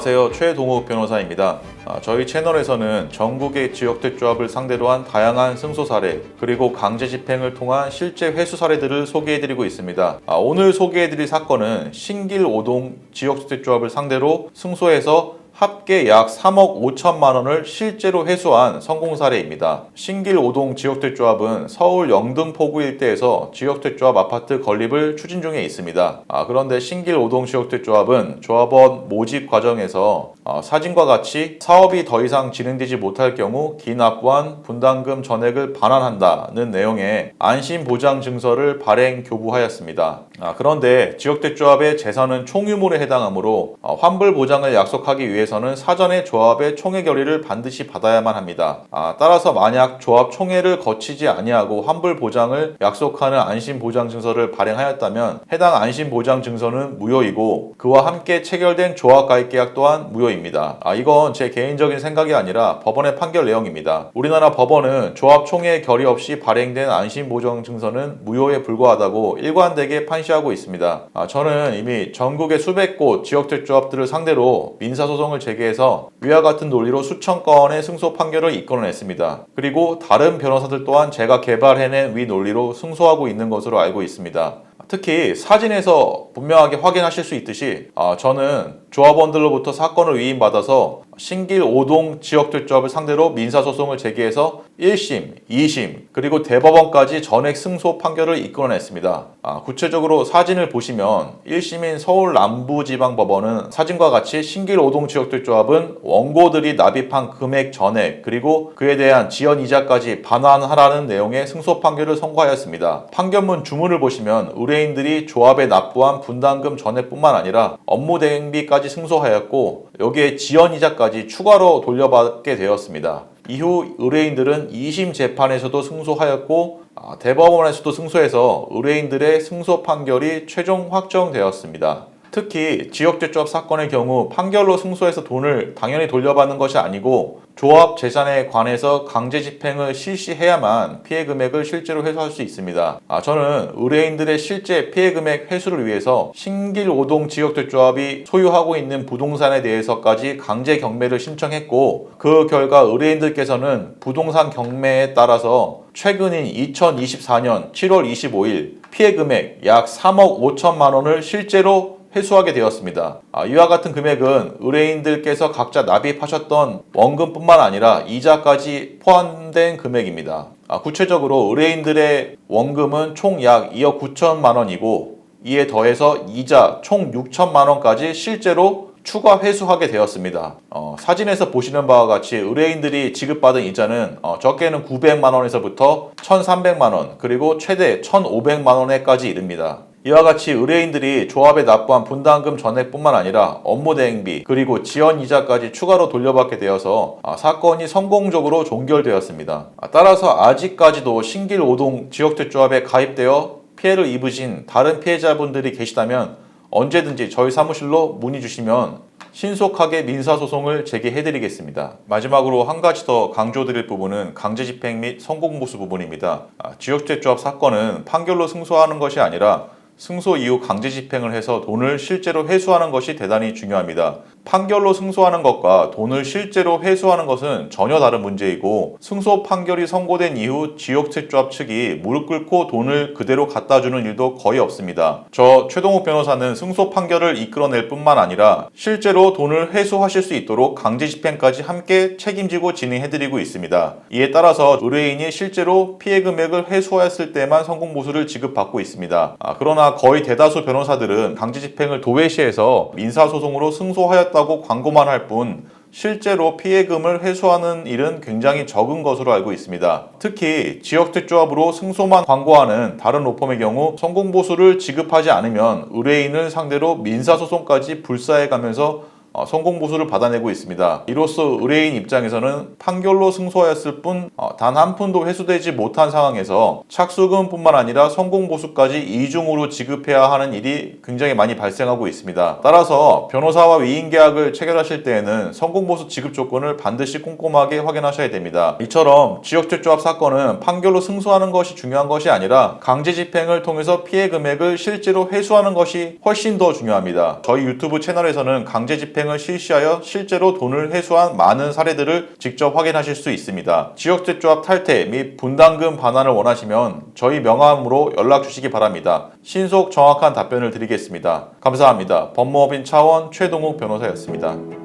안녕하세요. 최동욱 변호사입니다. 저희 채널에서는 전국의 지역택조합을 상대로 한 다양한 승소 사례 그리고 강제 집행을 통한 실제 회수 사례들을 소개해드리고 있습니다. 오늘 소개해드릴 사건은 신길 5동 지역택조합을 상대로 승소해서 합계 약 3억 5천만 원을 실제로 회수한 성공 사례입니다. 신길 5동 지역택조합은 서울 영등포구 일대에서 지역택조합 아파트 건립을 추진 중에 있습니다. 그런데 신길 5동 지역택조합은 조합원 모집 과정에서 사진과 같이 사업이 더 이상 진행되지 못할 경우 기납관 분담금 전액을 반환한다는 내용의 안심보장증서를 발행 교부하였습니다. 그런데 지역택조합의 재산은 총유물에 해당하므로 환불 보장을 약속하기 위해서는 사전에 조합의 총회 결의를 반드시 받아야만 합니다. 따라서 만약 조합 총회를 거치지 아니하고 환불 보장을 약속하는 안심보장증서를 발행하였다면 해당 안심보장증서는 무효이고 그와 함께 체결된 조합 가입계약 또한 무효입니다. 이건 제 개인적인 생각이 아니라 법원의 판결 내용입니다. 우리나라 법원은 조합 총회 결의 없이 발행된 안심보장증서는 무효에 불과하다고 일관되게 판시하고 있습니다. 저는 이미 전국의 수백 곳 지역택조합들을 상대로 민사소송을 제기해서 위와 같은 논리로 수천 건의 승소 판결을 이끌어냈습니다. 그리고 다른 변호사들 또한 제가 개발해낸 위 논리로 승소하고 있는 것으로 알고 있습니다. 특히 사진에서 분명하게 확인하실 수 있듯이 저는 조합원들로부터 사건을 위임받아서 신길 5동 지역택조합을 상대로 민사소송을 제기해서 1심, 2심, 그리고 대법원까지 전액 승소 판결을 이끌어냈습니다. 구체적으로 사진을 보시면 1심인 서울 남부지방법원은 사진과 같이 신길 5동 지역택조합은 원고들이 납입한 금액 전액 그리고 그에 대한 지연이자까지 반환하라는 내용의 승소 판결을 선고하였습니다. 판결문 주문을 보시면 의뢰인들이 조합에 납부한 분담금 전액뿐만 아니라 업무 대행비까지 승소하였고 여기에 지연이자까지 추가로 돌려받게 되었습니다. 이후 의뢰인들은 2심 재판에서도 승소하였고 대법원에서도 승소해서 의뢰인들의 승소 판결이 최종 확정되었습니다. 특히 지역택조합 사건의 경우 판결로 승소해서 돈을 당연히 돌려받는 것이 아니고 조합 재산에 관해서 강제 집행을 실시해야만 피해 금액을 실제로 회수할 수 있습니다. 저는 의뢰인들의 실제 피해 금액 회수를 위해서 신길 5동 지역택조합이 소유하고 있는 부동산에 대해서까지 강제 경매를 신청했고 그 결과 의뢰인들께서는 부동산 경매에 따라서 최근인 2024년 7월 25일 피해 금액 약 3억 5천만 원을 실제로 회수하게 되었습니다. 이와 같은 금액은 의뢰인들께서 각자 납입하셨던 원금뿐만 아니라 이자까지 포함된 금액입니다. 구체적으로 의뢰인들의 원금은 총 약 2억 9천만 원이고 이에 더해서 이자 총 6천만 원까지 실제로 추가 회수하게 되었습니다. 사진에서 보시는 바와 같이 의뢰인들이 지급받은 이자는 적게는 900만 원에서부터 1,300만 원 그리고 최대 1,500만 원에까지 이릅니다. 이와 같이 의뢰인들이 조합에 납부한 분담금 전액뿐만 아니라 업무 대행비 그리고 지연이자까지 추가로 돌려받게 되어서 사건이 성공적으로 종결되었습니다. 따라서 아직까지도 신길 5동 지역택조합에 가입되어 피해를 입으신 다른 피해자분들이 계시다면 언제든지 저희 사무실로 문의 주시면 신속하게 민사소송을 제기해드리겠습니다. 마지막으로 한 가지 더 강조드릴 부분은 강제집행 및 성공보수 부분입니다. 지역택조합 사건은 판결로 승소하는 것이 아니라 승소 이후 강제 집행을 해서 돈을 실제로 회수하는 것이 대단히 중요합니다. 판결로 승소하는 것과 돈을 실제로 회수하는 것은 전혀 다른 문제이고 승소 판결이 선고된 이후 지역택조합 측이 무릎 꿇고 돈을 그대로 갖다 주는 일도 거의 없습니다. 저 최동욱 변호사는 승소 판결을 이끌어낼 뿐만 아니라 실제로 돈을 회수하실 수 있도록 강제 집행까지 함께 책임지고 진행해드리고 있습니다. 이에 따라서 의뢰인이 실제로 피해 금액을 회수하였을 때만 성공보수를 지급받고 있습니다. 그러나 거의 대다수 변호사들은 강제 집행을 도외시해서 민사소송으로 승소하였다고 광고만 할 뿐 실제로 피해금을 회수하는 일은 굉장히 적은 것으로 알고 있습니다. 특히 지역택조합으로 승소만 광고하는 다른 로펌의 경우 성공보수를 지급하지 않으면 의뢰인을 상대로 민사소송까지 불사해가면서 성공보수를 받아내고 있습니다. 이로써 의뢰인 입장에서는 판결로 승소하였을 뿐 단 한 푼도 회수되지 못한 상황에서 착수금뿐만 아니라 성공보수까지 이중으로 지급해야 하는 일이 굉장히 많이 발생하고 있습니다. 따라서 변호사와 위임계약을 체결하실 때에는 성공보수 지급 조건을 반드시 꼼꼼하게 확인하셔야 됩니다. 이처럼 지역택조합 사건은 판결로 승소하는 것이 중요한 것이 아니라 강제집행을 통해서 피해 금액을 실제로 회수하는 것이 훨씬 더 중요합니다. 저희 유튜브 채널에서는 강제집행 집행을 실시하여 실제로 돈을 회수한 많은 사례들을 직접 확인하실 수 있습니다. 지역재조합 탈퇴 및 분담금 반환을 원하시면 저희 명함으로 연락 주시기 바랍니다. 신속 정확한 답변을 드리겠습니다. 감사합니다. 법무법인 차원 최동욱 변호사였습니다.